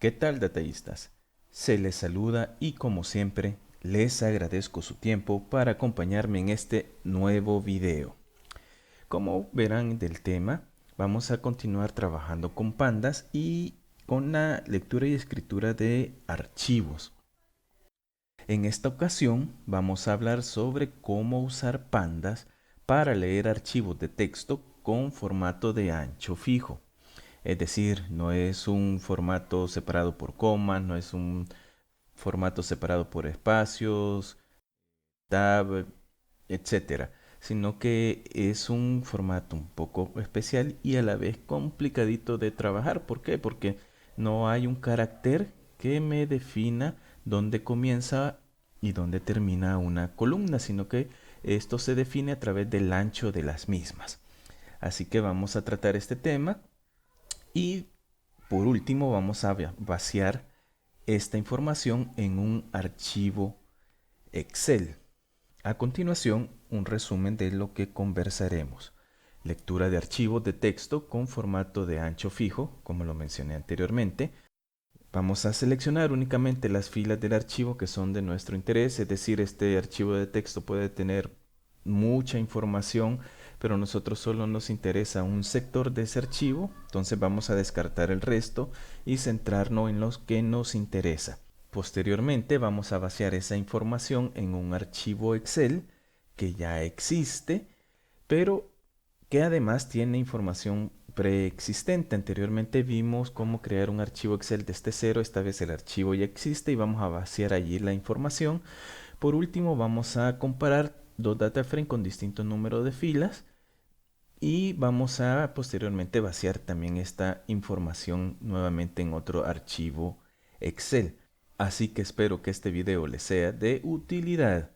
¿Qué tal, detallistas? Se les saluda y como siempre, les agradezco su tiempo para acompañarme en este nuevo video. Como verán del tema, vamos a continuar trabajando con pandas y con la lectura y escritura de archivos. En esta ocasión vamos a hablar sobre cómo usar pandas para leer archivos de texto con formato de ancho fijo. Es decir, no es un formato separado por comas, no es un formato separado por espacios, tab, etcétera, sino que es un formato un poco especial y a la vez complicadito de trabajar. ¿Por qué? Porque no hay un carácter que me defina dónde comienza y dónde termina una columna, sino que esto se define a través del ancho de las mismas. Así que vamos a tratar este tema y por último vamos a vaciar esta información en un archivo Excel. A continuación, un resumen de lo que conversaremos. Lectura de archivos de texto con formato de ancho fijo, como lo mencioné anteriormente. Vamos a seleccionar únicamente las filas del archivo que son de nuestro interés, es decir, este archivo de texto puede tener mucha información, pero a nosotros solo nos interesa un sector de ese archivo, entonces vamos a descartar el resto y centrarnos en los que nos interesa. Posteriormente vamos a vaciar esa información en un archivo Excel que ya existe, pero que además tiene información preexistente. Anteriormente vimos cómo crear un archivo Excel desde cero, esta vez el archivo ya existe y vamos a vaciar allí la información. Por último vamos a comparar dos data frames con distinto número de filas y vamos a posteriormente vaciar también esta información nuevamente en otro archivo Excel. Así que espero que este video les sea de utilidad.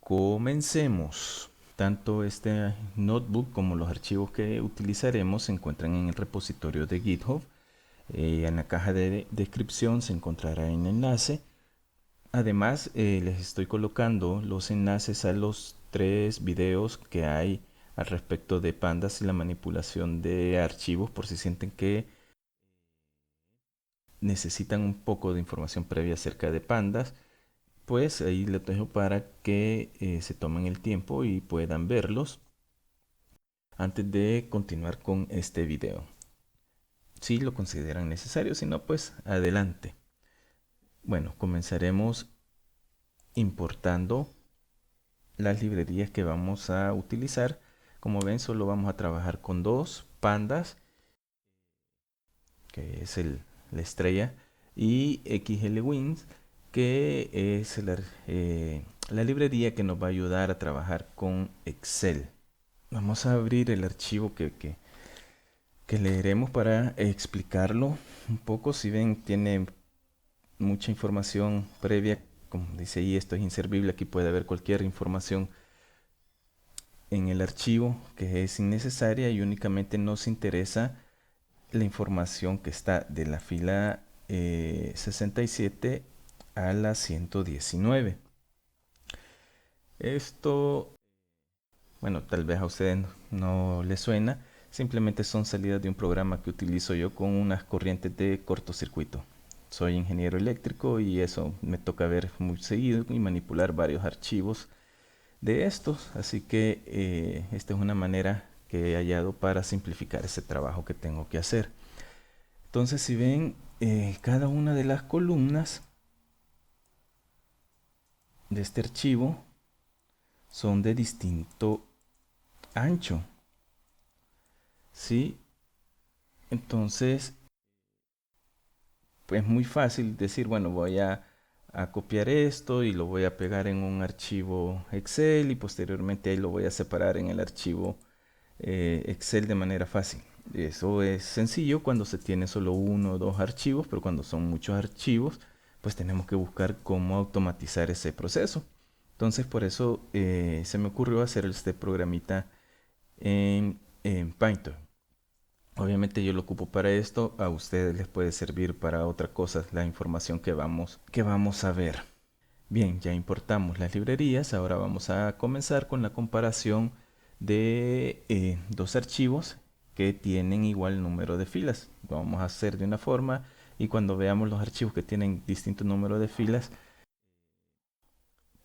Comencemos. Tanto este notebook como los archivos que utilizaremos se encuentran en el repositorio de GitHub. En la caja de descripción se encontrará el enlace. Además, les estoy colocando los enlaces a los 3 videos que hay al respecto de pandas y la manipulación de archivos por si sienten que necesitan un poco de información previa acerca de pandas. Pues ahí les dejo para que se tomen el tiempo y puedan verlos antes de continuar con este video. Si lo consideran necesario, si no, pues adelante. Bueno, comenzaremos importando las librerías que vamos a utilizar. Como ven, solo vamos a trabajar con dos pandas, que es la estrella, y XLWins, que es la librería que nos va a ayudar a trabajar con Excel. Vamos a abrir el archivo que leeremos para explicarlo un poco. Si ven, tiene mucha información previa. Como dice ahí, esto es inservible. Aquí puede haber cualquier información en el archivo que es innecesaria y únicamente nos interesa la información que está de la fila 67 a la 119. Esto, bueno, tal vez a ustedes no les suena, simplemente son salidas de un programa que utilizo yo con unas corrientes de cortocircuito. Soy ingeniero eléctrico y eso me toca ver muy seguido y manipular varios archivos de estos, así que esta es una manera que he hallado para simplificar ese trabajo que tengo que hacer. Entonces, si ven, cada una de las columnas de este archivo son de distinto ancho, ¿sí? Entonces, pues es muy fácil decir, bueno, voy a copiar esto y lo voy a pegar en un archivo Excel y posteriormente ahí lo voy a separar en el archivo Excel de manera fácil. Eso es sencillo cuando se tiene solo uno o dos archivos, pero cuando son muchos archivos, pues tenemos que buscar cómo automatizar ese proceso. Entonces por eso se me ocurrió hacer este programita en Python. Obviamente yo lo ocupo para esto, a ustedes les puede servir para otra cosa la información que vamos a ver. Bien, ya importamos las librerías, ahora vamos a comenzar con la comparación de dos archivos que tienen igual número de filas. Lo vamos a hacer de una forma y cuando veamos los archivos que tienen distinto número de filas,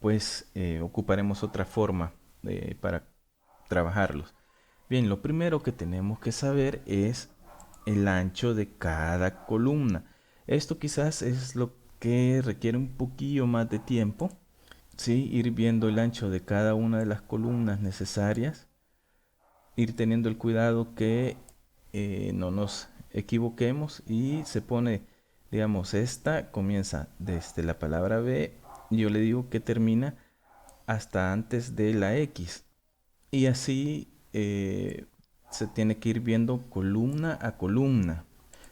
pues ocuparemos otra forma para trabajarlos. Bien, lo primero que tenemos que saber es el ancho de cada columna. Esto quizás es lo que requiere un poquillo más de tiempo, ¿sí? Ir viendo el ancho de cada una de las columnas necesarias, ir teniendo el cuidado que no nos equivoquemos y se pone, digamos, esta comienza desde la palabra B, y yo le digo que termina hasta antes de la X. Y así se tiene que ir viendo columna a columna.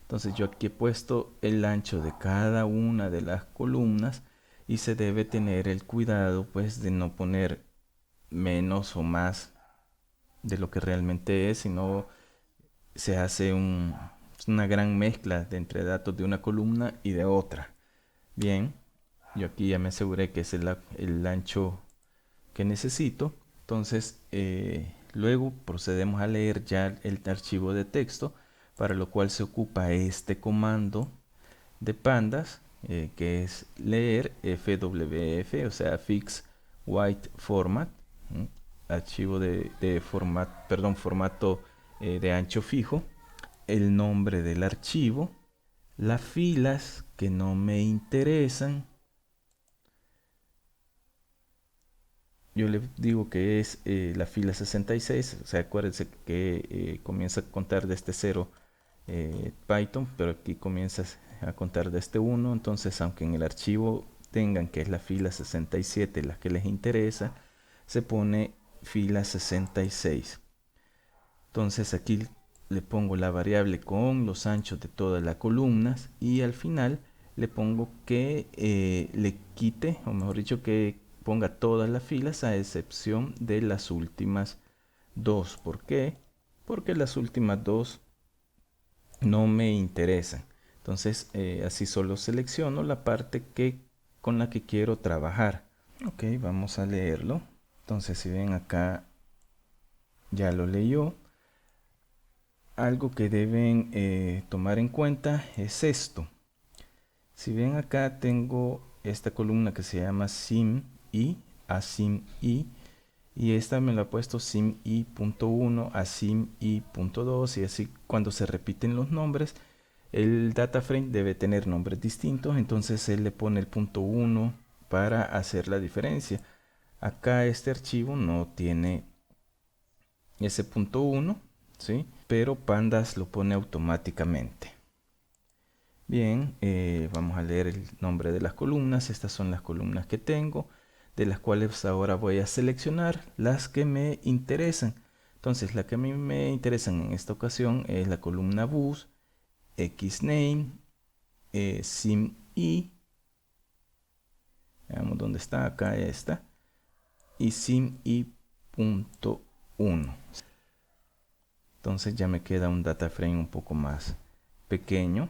Entonces yo aquí he puesto el ancho de cada una de las columnas y se debe tener el cuidado pues de no poner menos o más de lo que realmente es, sino se hace una gran mezcla de entre datos de una columna y de otra. Bien, yo aquí ya me aseguré que es el ancho que necesito. Entonces, luego procedemos a leer ya el archivo de texto, para lo cual se ocupa este comando de pandas, que es leer FWF, o sea, Fix White Format, archivo de formato de ancho fijo, el nombre del archivo, las filas que no me interesan. Yo le digo que es la fila 66, o sea, acuérdense que comienza a contar desde 0 Python, pero aquí comienza a contar desde 1, entonces aunque en el archivo tengan que es la fila 67 la que les interesa, se pone fila 66. Entonces aquí le pongo la variable con los anchos de todas las columnas y al final le pongo que le quite, o mejor dicho, que ponga todas las filas a excepción de las últimas dos. ¿Por qué? Porque las últimas dos no me interesan. Entonces así solo selecciono la parte con la que quiero trabajar. Ok, vamos a leerlo. Entonces si ven acá ya lo leyó. Algo que deben tomar en cuenta es esto. Si ven acá tengo esta columna que se llama sim i a sim i, y esta me la ha puesto sim i.1 a sim i.2, y así cuando se repiten los nombres el data frame debe tener nombres distintos, entonces él le pone el punto 1 para hacer la diferencia. Acá este archivo no tiene ese punto 1, ¿sí? Pero pandas lo pone automáticamente. Bien, vamos a leer el nombre de las columnas. Estas son las columnas que tengo, de las cuales ahora voy a seleccionar las que me interesan. Entonces, la que a mí me interesan en esta ocasión es la columna bus, xname, sim i, veamos dónde está, acá está, y sim i.1. Entonces ya me queda un data frame un poco más pequeño.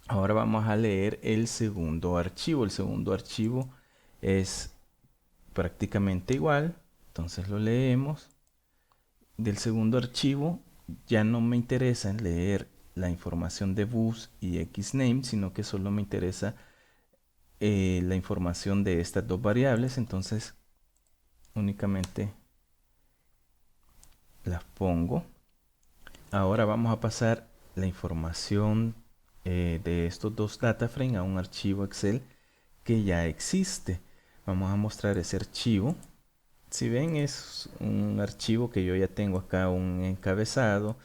Ahora vamos a leer el segundo archivo. El segundo archivo es prácticamente igual. Entonces lo leemos. Del segundo archivo ya no me interesa leer la información de bus y xname, sino que solo me interesa la información de estas dos variables. Entonces únicamente las pongo. Ahora vamos a pasar la información de estos dos data frame a un archivo Excel que ya existe. Vamos a mostrar ese archivo. Si ven, es un archivo que yo ya tengo acá, un encabezado,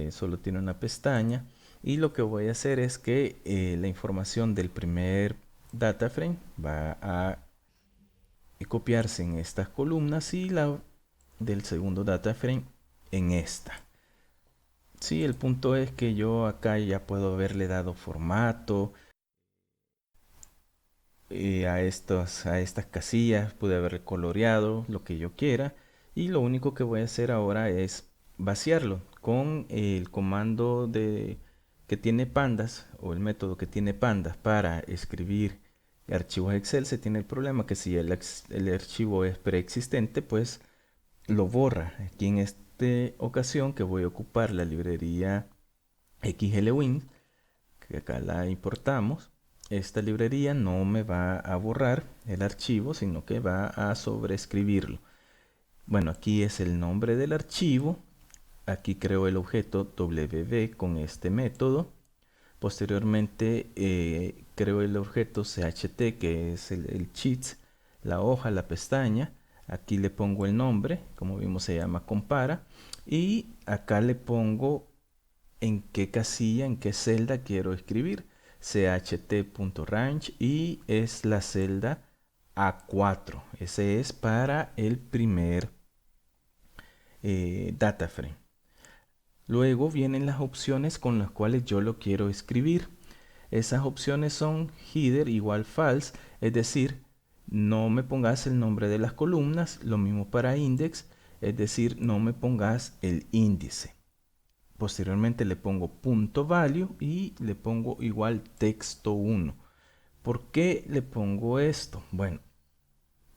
solo tiene una pestaña, y lo que voy a hacer es que la información del primer data frame va a copiarse en estas columnas y la del segundo data frame en esta. Sí, el punto es que yo acá ya puedo haberle dado formato a estas casillas, pude haber coloreado lo que yo quiera, y lo único que voy a hacer ahora es vaciarlo con el comando que tiene pandas, o el método que tiene pandas para escribir archivos Excel. Se tiene el problema que si el archivo es preexistente, pues lo borra. Aquí en esta ocasión que voy a ocupar la librería XLWin, que acá la importamos, esta librería no me va a borrar el archivo, sino que va a sobreescribirlo. Bueno, aquí es el nombre del archivo. Aquí creo el objeto wb con este método. Posteriormente creo el objeto cht, que es el cheats, la hoja, la pestaña. Aquí le pongo el nombre, como vimos se llama compara. Y acá le pongo en qué casilla, en qué celda quiero escribir. cht.range y es la celda A4. Ese es para el primer data frame. Luego vienen las opciones con las cuales yo lo quiero escribir. Esas opciones son header igual false, es decir, no me pongas el nombre de las columnas. Lo mismo para index, es decir, no me pongas el índice. Posteriormente le pongo punto value y le pongo igual texto 1. ¿Por qué le pongo esto? Bueno,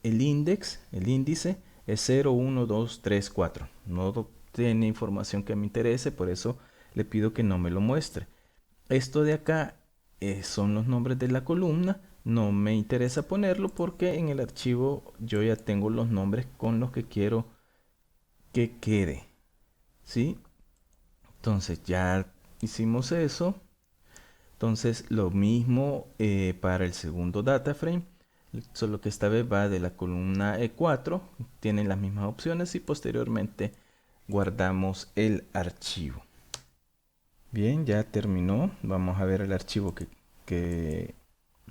el índice es 0, 1, 2, 3, 4. No tiene información que me interese, por eso le pido que no me lo muestre. Esto de acá son los nombres de la columna. No me interesa ponerlo porque en el archivo yo ya tengo los nombres con los que quiero que quede. ¿Sí? Entonces ya hicimos eso. Entonces lo mismo para el segundo data frame, solo que esta vez va de la columna E4, tienen las mismas opciones y posteriormente guardamos el archivo. Bien, ya terminó. Vamos a ver el archivo que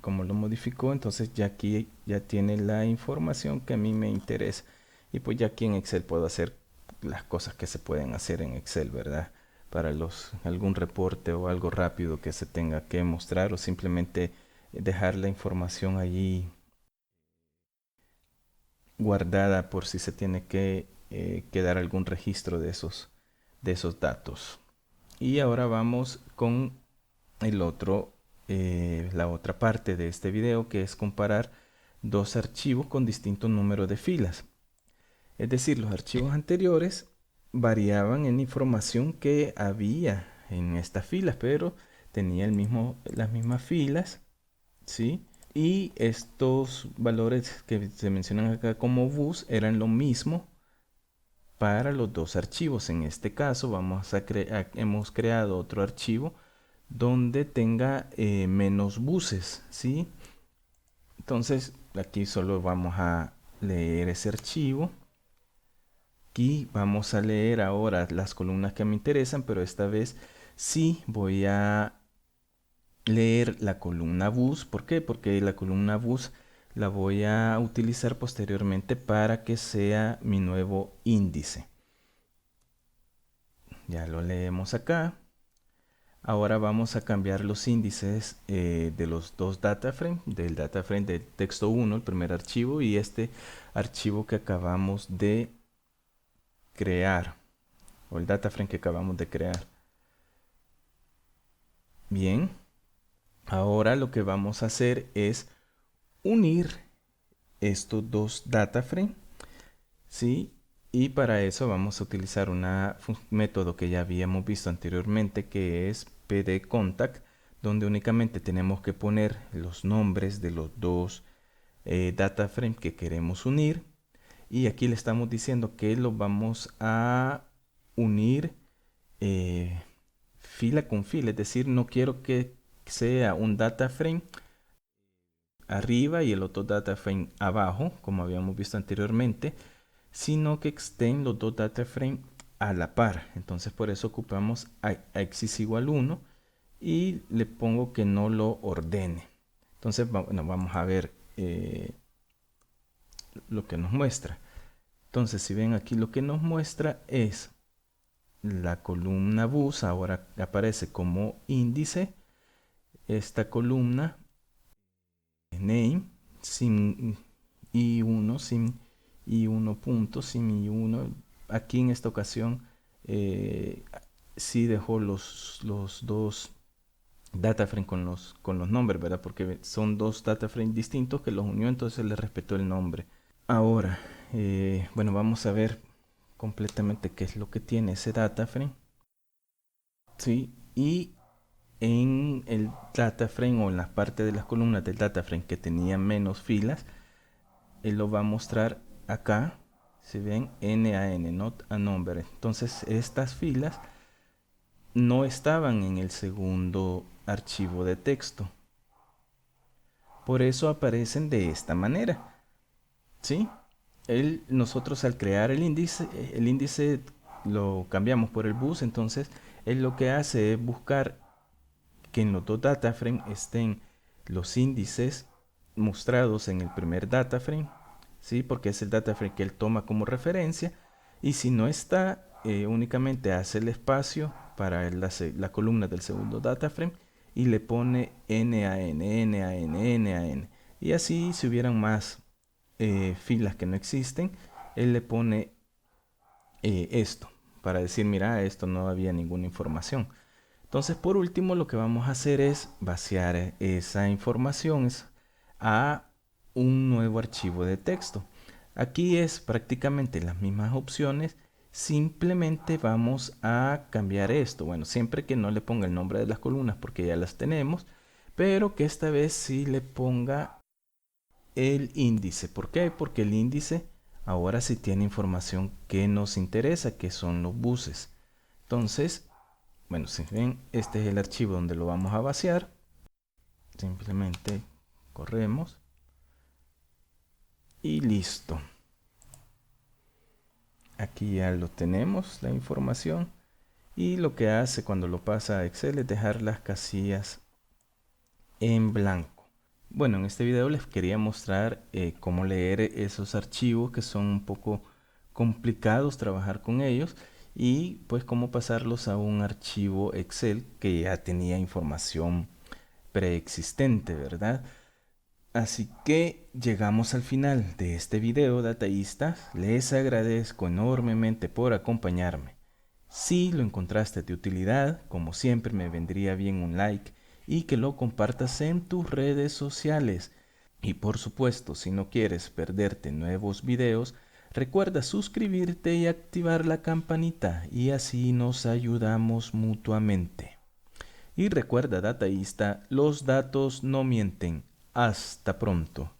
como lo modificó. Entonces ya aquí ya tiene la información que a mí me interesa. Y pues ya aquí en Excel puedo hacer las cosas que se pueden hacer en Excel, ¿verdad? Para algún reporte o algo rápido que se tenga que mostrar o simplemente dejar la información allí guardada por si se tiene que quedar algún registro de esos datos. Y ahora vamos con la otra parte de este video, que es comparar dos archivos con distintos números de filas. Es decir, los archivos anteriores variaban en información que había en estas filas, pero tenía las mismas filas, ¿sí? Y estos valores que se mencionan acá como bus eran lo mismo para los dos archivos. En este caso hemos creado otro archivo donde tenga menos buses, ¿sí? Entonces aquí solo vamos a leer ese archivo. Aquí vamos a leer ahora las columnas que me interesan, pero esta vez sí voy a leer la columna bus. ¿Por qué? Porque la columna bus la voy a utilizar posteriormente para que sea mi nuevo índice. Ya lo leemos acá. Ahora vamos a cambiar los índices de los dos data frames, del data frame de texto 1, el primer archivo, y este archivo que acabamos de crear, o el data frame que acabamos de crear. Bien, ahora lo que vamos a hacer es unir estos dos data frames, ¿sí? Y para eso vamos a utilizar un método que ya habíamos visto anteriormente, que es pdcontact, donde únicamente tenemos que poner los nombres de los dos data frames que queremos unir. Y aquí le estamos diciendo que los vamos a unir fila con fila, es decir, no quiero que sea un data frame arriba y el otro data frame abajo, como habíamos visto anteriormente, sino que estén los dos data frame a la par. Entonces por eso ocupamos axis igual 1 y le pongo que no lo ordene. Entonces bueno, vamos a ver lo que nos muestra. Entonces si ven aquí, lo que nos muestra es la columna bus, ahora aparece como índice. Esta columna name sin i1, sin i1 punto, sin i1. Aquí en esta ocasión sí dejó los dos data frame con los nombres, ¿verdad? Porque son dos data frame distintos que los unió, entonces le respetó el nombre. Ahora, bueno, vamos a ver completamente qué es lo que tiene ese data frame. Sí, y en el data frame o en las partes de las columnas del data frame que tenían menos filas, él lo va a mostrar acá. Si ven, NaN, not a number. Entonces estas filas no estaban en el segundo archivo de texto. Por eso aparecen de esta manera. ¿Sí? Nosotros al crear el índice lo cambiamos por el bus. Entonces él lo que hace es buscar que en los dos data frames estén los índices mostrados en el primer data frame, ¿sí? Porque es el data frame que él toma como referencia, y si no está, únicamente hace el espacio para la columna del segundo data frame y le pone NaN, NaN, NaN, y así si hubieran más filas que no existen, él le pone esto para decir, mira, esto no había ninguna información. Entonces, por último, lo que vamos a hacer es vaciar esa información a un nuevo archivo de texto. Aquí es prácticamente las mismas opciones, simplemente vamos a cambiar esto. Bueno, siempre que no le ponga el nombre de las columnas porque ya las tenemos, pero que esta vez sí le ponga el índice. ¿Por qué? Porque el índice ahora sí tiene información que nos interesa, que son los buses. Entonces, bueno, si ven, este es el archivo donde lo vamos a vaciar. Simplemente corremos y listo. Aquí ya lo tenemos, la información, y lo que hace cuando lo pasa a Excel es dejar las casillas en blanco. Bueno, en este video les quería mostrar cómo leer esos archivos que son un poco complicados trabajar con ellos, y pues cómo pasarlos a un archivo Excel que ya tenía información preexistente, ¿verdad? Así que llegamos al final de este video, dataístas. Les agradezco enormemente por acompañarme. Si lo encontraste de utilidad, como siempre me vendría bien un like y que lo compartas en tus redes sociales. Y por supuesto, si no quieres perderte nuevos videos, recuerda suscribirte y activar la campanita, y así nos ayudamos mutuamente. Y recuerda, dataísta, los datos no mienten. Hasta pronto.